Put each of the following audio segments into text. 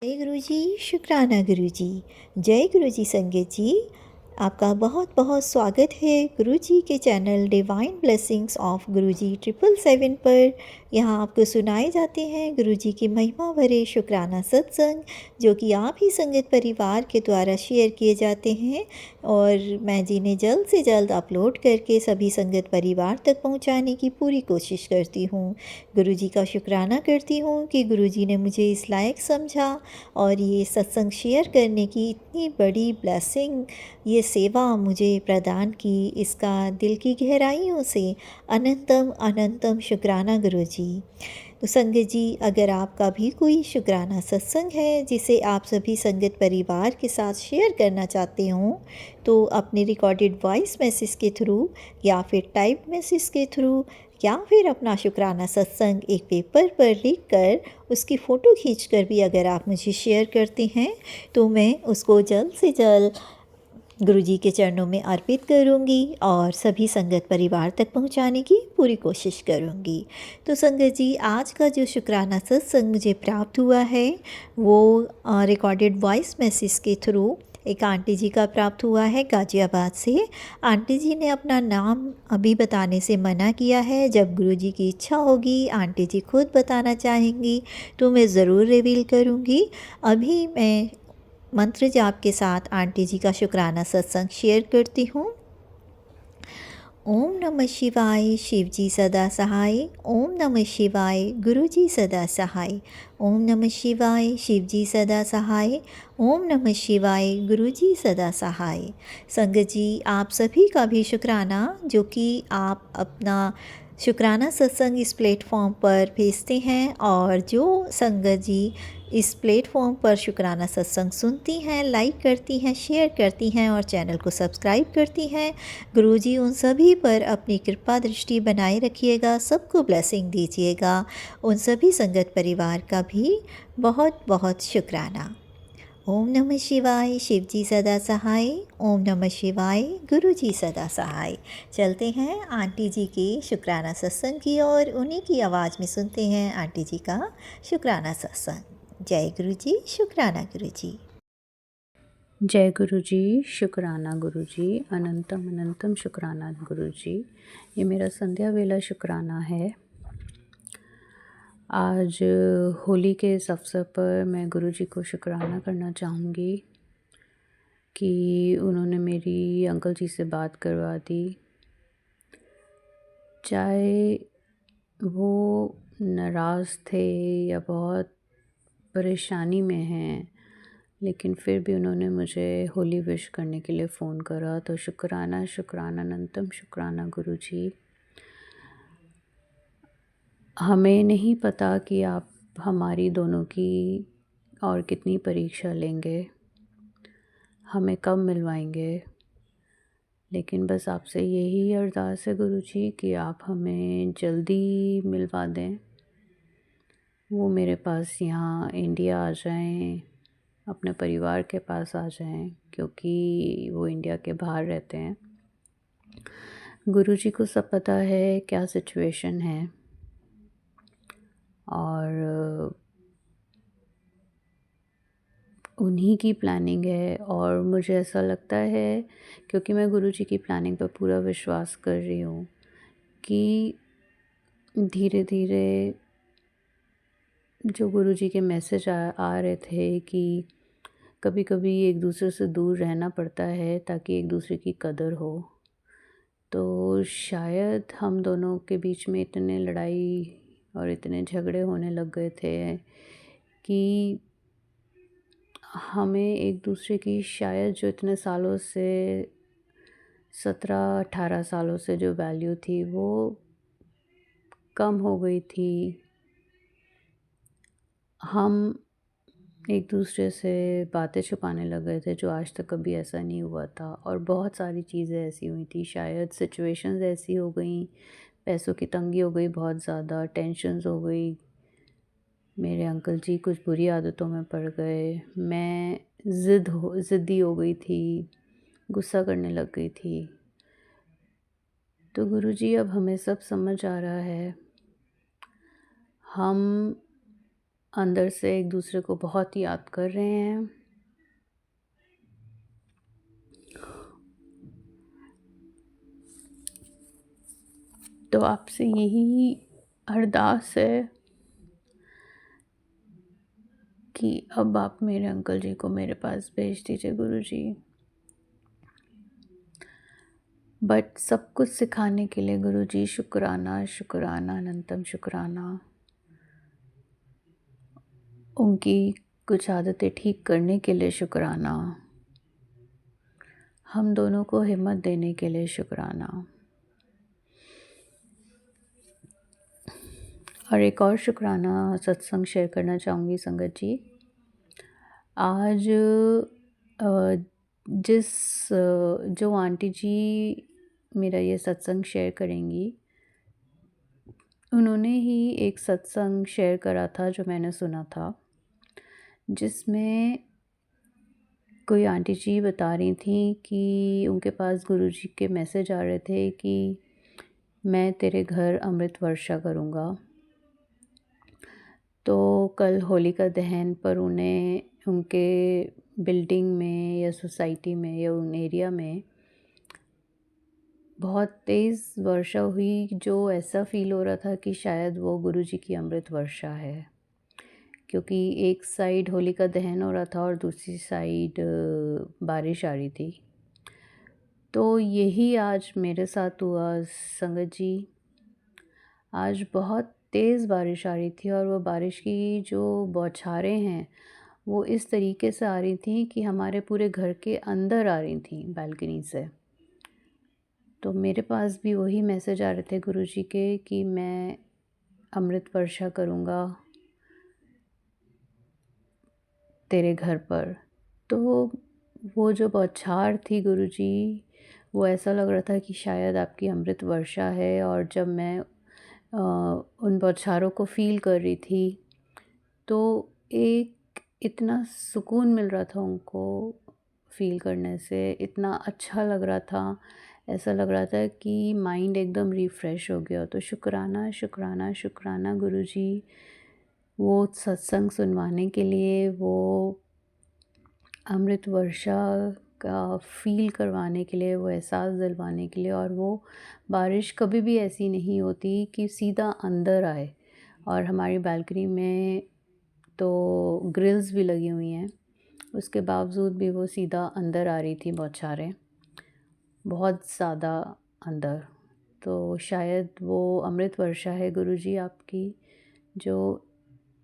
जय गुरु जी। शुक्राना गुरु जी। जय गुरु जी संगत जी। आपका बहुत बहुत स्वागत है गुरु जी के चैनल डिवाइन ब्लेसिंग्स ऑफ गुरु जी 777 पर। यहाँ आपको सुनाए जाते हैं गुरु जी की महिमा भरे शुक्राना सत्संग, जो कि आप ही संगत परिवार के द्वारा शेयर किए जाते हैं और मैं जिन्हें जल्द से जल्द अपलोड करके सभी संगत परिवार तक पहुँचाने की पूरी कोशिश करती हूँ। गुरु जी का शुक्राना करती हूँ कि गुरु जी ने मुझे इस लायक समझा और ये सत्संग शेयर करने की इतनी बड़ी ब्लेसिंग, ये सेवा मुझे प्रदान की। इसका दिल की गहराइयों से अनंतम अनंतम शुक्राना गुरु जी। तो संगत जी, अगर आपका भी कोई शुक्राना सत्संग है जिसे आप सभी संगत परिवार के साथ शेयर करना चाहते हों, तो अपने रिकॉर्डेड वॉइस मैसेज के थ्रू या फिर टाइप मैसेज के थ्रू या फिर अपना शुक्राना सत्संग एक पेपर पर लिख कर उसकी फ़ोटो खींचकर भी अगर आप मुझे शेयर करते हैं, तो मैं उसको जल्द से जल्द गुरु जी के चरणों में अर्पित करूंगी और सभी संगत परिवार तक पहुंचाने की पूरी कोशिश करूंगी। तो संगत जी, आज का जो शुक्राना सत्संग मुझे प्राप्त हुआ है वो रिकॉर्डेड वॉइस मैसेज के थ्रू एक आंटी जी का प्राप्त हुआ है गाज़ियाबाद से। आंटी जी ने अपना नाम अभी बताने से मना किया है। जब गुरु जी की इच्छा होगी, आंटी जी खुद बताना चाहेंगी तो मैं ज़रूर रिवील करूँगी। अभी मैं मंत्र जाप के साथ आंटी जी का शुक्राना सत्संग शेयर करती हूँ। ओम नमः शिवाय, शिव जी सदा सहाय। ओम नमः शिवाय, गुरु जी सदा सहाय। ओम नमः शिवाय, शिव जी सदा सहाय। ओम नमः शिवाय, गुरु जी सदा सहाय। संगत जी, आप सभी का भी शुक्राना, जो कि आप अपना शुक्राना सत्संग इस प्लेटफॉर्म पर भेजते हैं और जो संगत जी इस प्लेटफॉर्म पर शुक्राना सत्संग सुनती हैं, लाइक करती हैं, शेयर करती हैं और चैनल को सब्सक्राइब करती हैं, गुरुजी उन सभी पर अपनी कृपा दृष्टि बनाए रखिएगा, सबको ब्लेसिंग दीजिएगा। उन सभी संगत परिवार का भी बहुत बहुत शुक्राना। ओम नमः शिवाय, शिव जी सदा सहाय। ओम नमः शिवाय, गुरु जी सदा सहाय। चलते हैं आंटी जी की शुक्राना सत्संग की और उन्हीं की आवाज़ में सुनते हैं आंटी जी का शुक्राना सत्संग। जय गुरु जी। शुक्राना गुरु जी। जय गुरु जी। शुक्राना गुरु जी। अनंतम अनंतम शुक्राना गुरु जी। ये मेरा संध्या वेला शुक्राना है। आज होली के इस अवसर पर मैं गुरु जी को शुक्राना करना चाहूँगी कि उन्होंने मेरी अंकल जी से बात करवा दी। चाहे वो नाराज़ थे या बहुत परेशानी में हैं, लेकिन फिर भी उन्होंने मुझे होली विश करने के लिए फ़ोन करा। तो शुक्राना शुक्राना अनंतम शुक्राना गुरु जी। हमें नहीं पता कि आप हमारी दोनों की और कितनी परीक्षा लेंगे, हमें कब मिलवाएंगे, लेकिन बस आपसे यही अरदास है गुरु जी कि आप हमें जल्दी मिलवा दें। वो मेरे पास यहाँ इंडिया आ जाएं, अपने परिवार के पास आ जाएं, क्योंकि वो इंडिया के बाहर रहते हैं। गुरु जी को सब पता है क्या सिचुएशन है और उन्हीं की प्लानिंग है। और मुझे ऐसा लगता है, क्योंकि मैं गुरु जी की प्लानिंग पर पूरा विश्वास कर रही हूँ, कि धीरे धीरे जो गुरु जी के मैसेज आ रहे थे कि कभी कभी एक दूसरे से दूर रहना पड़ता है ताकि एक दूसरे की कदर हो, तो शायद हम दोनों के बीच में इतने लड़ाई और इतने झगड़े होने लग गए थे कि हमें एक दूसरे की शायद जो इतने सालों से 17-18 सालों से जो वैल्यू थी वो कम हो गई थी। हम एक दूसरे से बातें छुपाने लग गए थे, जो आज तक कभी ऐसा नहीं हुआ था। और बहुत सारी चीज़ें ऐसी हुई थी, शायद सिचुएशंस ऐसी हो गई, पैसों की तंगी हो गई, बहुत ज़्यादा टेंशन्स हो गई, मेरे अंकल जी कुछ बुरी आदतों में पड़ गए, मैं ज़िद्दी हो गई थी, गुस्सा करने लग गई थी। तो गुरुजी, अब हमें सब समझ आ रहा है। हम अंदर से एक दूसरे को बहुत याद कर रहे हैं। तो आपसे यही अरदास है कि अब आप मेरे अंकल जी को मेरे पास भेज दीजिए गुरुजी। बट सब कुछ सिखाने के लिए गुरुजी शुक्राना, शुक्राना, अनंतम शुक्राना। उनकी कुछ आदतें ठीक करने के लिए शुक्राना। हम दोनों को हिम्मत देने के लिए शुक्राना। और एक और शुक्राना सत्संग शेयर करना चाहूँगी संगत जी। आज जो आंटी जी मेरा ये सत्संग शेयर करेंगी, उन्होंने ही एक सत्संग शेयर करा था जो मैंने सुना था, जिसमें कोई आंटी जी बता रही थी कि उनके पास गुरुजी के मैसेज आ रहे थे कि मैं तेरे घर अमृत वर्षा करूँगा। तो कल होलिका दहन पर उन्हें उनके बिल्डिंग में या सोसाइटी में या उन एरिया में बहुत तेज़ वर्षा हुई, जो ऐसा फ़ील हो रहा था कि शायद वो गुरुजी की अमृत वर्षा है, क्योंकि एक साइड होलिका दहन हो रहा था और दूसरी साइड बारिश आ रही थी। तो यही आज मेरे साथ हुआ संगत जी। आज बहुत तेज़ बारिश आ रही थी और वो बारिश की जो बौछारें हैं वो इस तरीके से आ रही थी कि हमारे पूरे घर के अंदर आ रही थी बालकनी से। तो मेरे पास भी वही मैसेज आ रहे थे गुरुजी के कि मैं अमृत वर्षा करूँगा तेरे घर पर। तो वो जो बौछार थी गुरुजी, वो ऐसा लग रहा था कि शायद आपकी अमृत वर्षा है। और जब मैं उन बौछारों को फ़ील कर रही थी तो एक इतना सुकून मिल रहा था उनको फ़ील करने से, इतना अच्छा लग रहा था, ऐसा लग रहा था कि माइंड एकदम रिफ़्रेश हो गया। तो शुक्राना, शुक्राना, शुक्राना गुरुजी, वो सत्संग सुनवाने के लिए, वो अमृत वर्षा का फ़ील करवाने के लिए, वो एहसास दिलवाने के लिए। और वो बारिश कभी भी ऐसी नहीं होती कि सीधा अंदर आए। और हमारी बालकनी में तो ग्रिल्स भी लगी हुई हैं, उसके बावजूद भी वो सीधा अंदर आ रही थी बौछारें, बहुत ज़्यादा अंदर। तो शायद वो अमृत वर्षा है गुरुजी आपकी, जो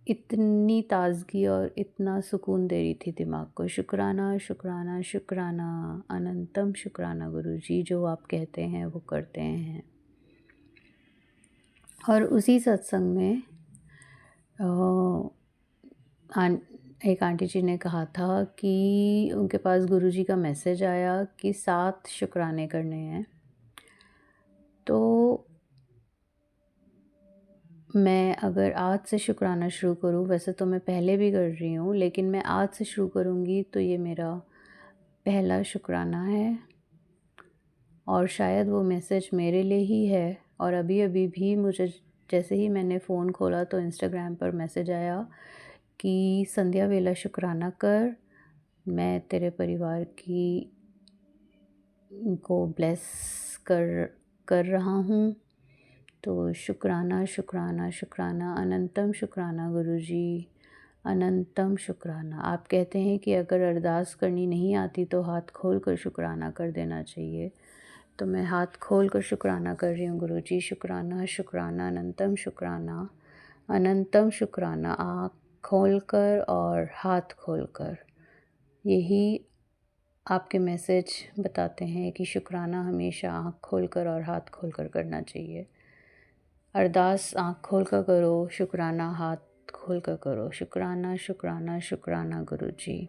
इतनी ताज़गी और इतना सुकून दे रही थी दिमाग को। शुक्राना, शुक्राना, शुक्राना, अनंतम शुक्राना गुरुजी, जो आप कहते हैं वो करते हैं। और उसी सत्संग में एक आंटी जी ने कहा था कि उनके पास गुरुजी का मैसेज आया कि 7 शुक्राने करने हैं। तो मैं अगर आज से शुक्राना शुरू करूँ, वैसे तो मैं पहले भी कर रही हूँ, लेकिन मैं आज से शुरू करूँगी तो ये मेरा पहला शुक्राना है। और शायद वो मैसेज मेरे लिए ही है। और अभी भी मुझे, जैसे ही मैंने फ़ोन खोला तो इंस्टाग्राम पर मैसेज आया कि संध्या वेला शुक्राना कर, मैं तेरे परिवार की को ब्लेस कर रहा हूँ। तो शुक्राना, शुक्राना, शुक्राना, अनंतम शुक्राना गुरुजी, अनंतम शुक्राना। आप कहते हैं कि अगर अरदास करनी नहीं आती तो हाथ खोल कर शुक्राना कर देना चाहिए। तो मैं हाथ खोल कर शुक्राना कर रही हूँ गुरुजी। शुक्राना, शुक्राना, अनंतम शुक्राना, अनंतम शुक्राना, आँख खोल कर और हाथ खोल कर। यही आपके मैसेज बताते हैं कि शुक्राना हमेशा आँख खोलकर और हाथ खोलकर करना चाहिए। अरदास आँख खोलकर करो, शुक्राना हाथ खोलकर करो। शुक्राना, शुक्राना, शुक्राना गुरुजी।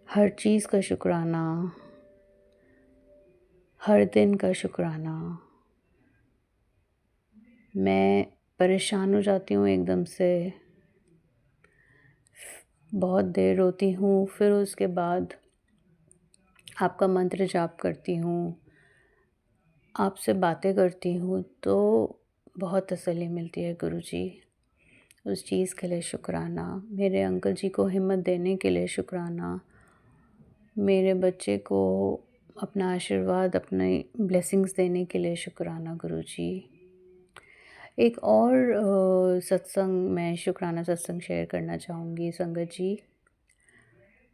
हर चीज़ का शुक्राना, हर दिन का शुक्राना। मैं परेशान हो जाती हूँ एकदम से, बहुत देर रोती हूँ, फिर उसके बाद आपका मंत्र जाप करती हूँ, आपसे बातें करती हूँ, तो बहुत तसल्ली मिलती है गुरुजी। उस चीज़ के लिए शुक्राना, मेरे अंकल जी को हिम्मत देने के लिए शुक्राना, मेरे बच्चे को अपना आशीर्वाद, अपने ब्लेसिंग्स देने के लिए शुक्राना गुरुजी। एक और सत्संग, मैं शुक्राना सत्संग शेयर करना चाहूँगी संगत जी।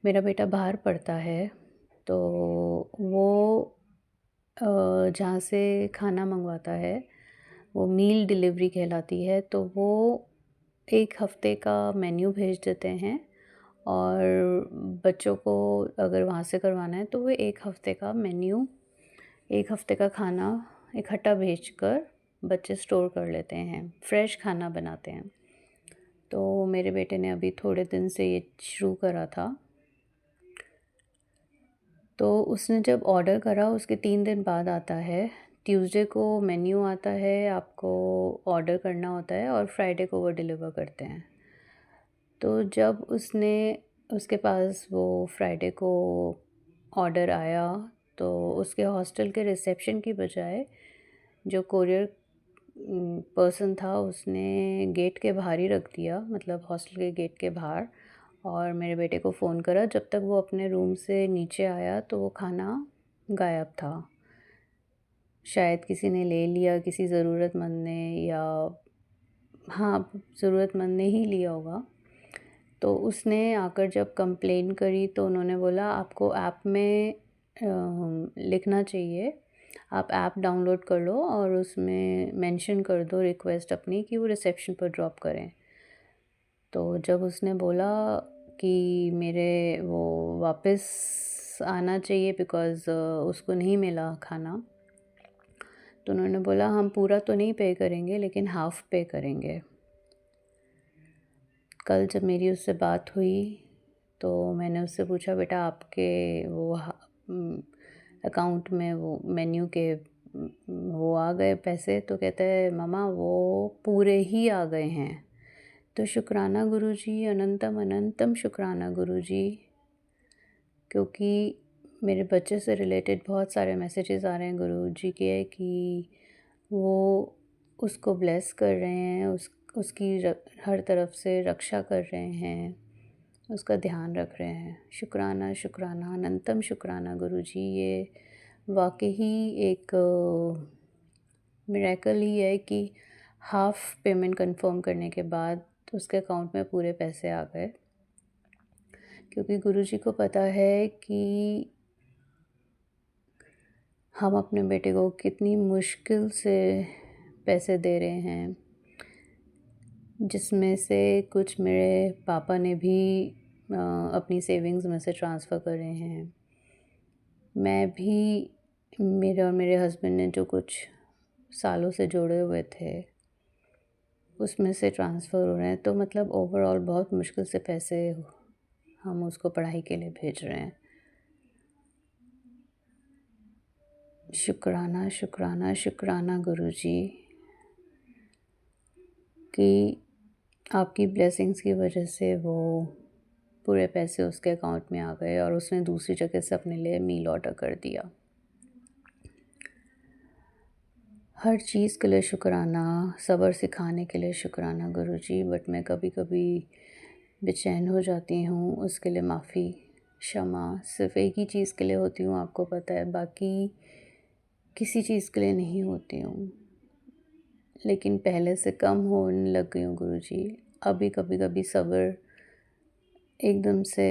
मेरा बेटा बाहर पढ़ता है, तो वो जहाँ से खाना मंगवाता है, वो मील डिलीवरी कहलाती है, तो वो 1 हफ़्ते का मेन्यू भेज देते हैं और बच्चों को अगर वहाँ से करवाना है तो वो 1 हफ़्ते का मेन्यू, 1 हफ़्ते का खाना इकट्ठा भेजकर बच्चे स्टोर कर लेते हैं, फ्रेश खाना बनाते हैं। तो मेरे बेटे ने अभी थोड़े दिन से ये शुरू करा था। तो उसने जब ऑर्डर करा उसके 3 दिन बाद आता है। ट्यूसडे को मेन्यू आता है, आपको ऑर्डर करना होता है और फ्राइडे को वो डिलीवर करते हैं। तो जब उसके पास वो फ्राइडे को ऑर्डर आया, तो उसके हॉस्टल के रिसेप्शन की बजाय जो कोरियर पर्सन था उसने गेट के बाहर ही रख दिया, मतलब हॉस्टल के गेट के बाहर, और मेरे बेटे को फ़ोन करा। जब तक वो अपने रूम से नीचे आया तो वो खाना गायब था। शायद किसी ने ले लिया, किसी ज़रूरतमंद ने, या हाँ, ज़रूरतमंद ने ही लिया होगा। तो उसने आकर जब कंप्लेन करी तो उन्होंने बोला आपको ऐप में लिखना चाहिए, आप ऐप डाउनलोड कर लो और उसमें मेंशन कर दो रिक्वेस्ट अपनी कि वो रिसेप्शन पर ड्रॉप करें। तो जब उसने बोला कि मेरे वो वापस आना चाहिए बिकॉज़ उसको नहीं मिला खाना, तो उन्होंने बोला हम पूरा तो नहीं पे करेंगे लेकिन हाफ़ पे करेंगे। कल जब मेरी उससे बात हुई तो मैंने उससे पूछा बेटा आपके वो अकाउंट में वो मेन्यू के वो आ गए पैसे? तो कहता है मम्मा वो पूरे ही आ गए हैं। तो शुक्राना गुरुजी, अनंतम अनंतम शुक्राना गुरुजी, क्योंकि मेरे बच्चे से रिलेटेड बहुत सारे मैसेजेस आ रहे हैं गुरुजी के कि वो उसको ब्लेस कर रहे हैं, उसकी हर तरफ से रक्षा कर रहे हैं, उसका ध्यान रख रहे हैं। शुक्राना शुक्राना अनंतम शुक्राना गुरुजी, ये वाकई ही एक मिरेकल ही है कि हाफ़ पेमेंट कंफर्म करने के बाद उसके अकाउंट में पूरे पैसे आ गए, क्योंकि गुरुजी को पता है कि हम अपने बेटे को कितनी मुश्किल से पैसे दे रहे हैं, जिसमें से कुछ मेरे पापा ने भी अपनी सेविंग्स में से ट्रांसफ़र करे हैं। मैं भी, मेरे और मेरे हस्बैंड ने जो कुछ सालों से जोड़े हुए थे उसमें से ट्रांसफ़र हो रहे हैं। तो मतलब ओवरऑल बहुत मुश्किल से पैसे हम उसको पढ़ाई के लिए भेज रहे हैं। शुक्राना शुक्राना शुक्राना गुरुजी कि आपकी ब्लेसिंग्स की वजह से वो पूरे पैसे उसके अकाउंट में आ गए और उसने दूसरी जगह से अपने लिए मील ऑर्डर कर दिया। हर चीज़ के लिए शुक्राना, सब्र सिखाने के लिए शुक्राना गुरुजी, बट मैं कभी कभी बेचैन हो जाती हूँ, उसके लिए माफ़ी, क्षमा। सिर्फ़ एक ही चीज़ के लिए होती हूँ, आपको पता है, बाकी किसी चीज़ के लिए नहीं होती हूँ, लेकिन पहले से कम होने लग गई हूँ गुरुजी। अभी कभी कभी सब्र, एकदम से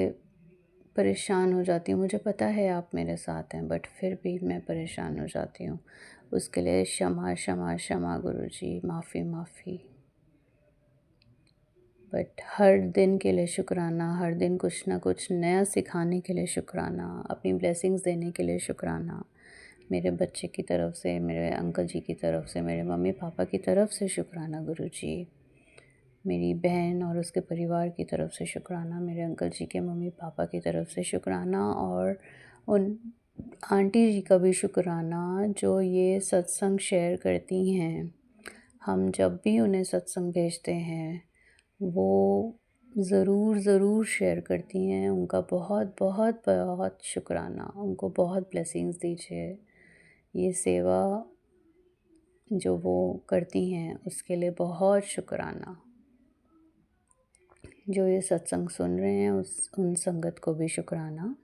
परेशान हो जाती हूँ। मुझे पता है आप मेरे साथ हैं, बट फिर भी मैं परेशान हो जाती हूँ। उसके लिए क्षमा क्षमा क्षमा गुरुजी, माफ़ी माफ़ी। बट हर दिन के लिए शुक्राना, हर दिन कुछ ना कुछ नया सिखाने के लिए शुक्राना, अपनी ब्लेसिंग्स देने के लिए शुक्राना। मेरे बच्चे की तरफ से, मेरे अंकल जी की तरफ से, मेरे मम्मी पापा की तरफ से शुक्राना गुरुजी। मेरी बहन और उसके परिवार की तरफ से शुक्राना, मेरे अंकल जी के मम्मी पापा की तरफ से शुक्राना, और उन आंटी जी का भी शुक्राना जो ये सत्संग शेयर करती हैं। हम जब भी उन्हें सत्संग भेजते हैं वो ज़रूर शेयर करती हैं। उनका बहुत बहुत बहुत शुक्राना, उनको बहुत ब्लेसिंग्स दीजिए। ये सेवा जो वो करती हैं उसके लिए बहुत शुक्राना। जो ये सत्संग सुन रहे हैं उन संगत को भी शुक्राना।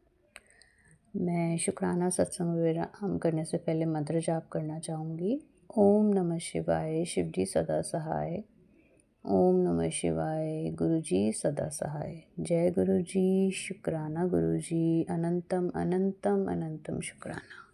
मैं शुक्राना सत्संग विराम करने से पहले मंत्र जाप करना चाहूँगी। ओम नमः शिवाय, शिव जी सदा सहाय। ओम नमः शिवाय, गुरु जी सदा सहाय। जय गुरु जी, शुक्राना गुरु जी, अनंतम अनंतम अनंतम शुक्राना।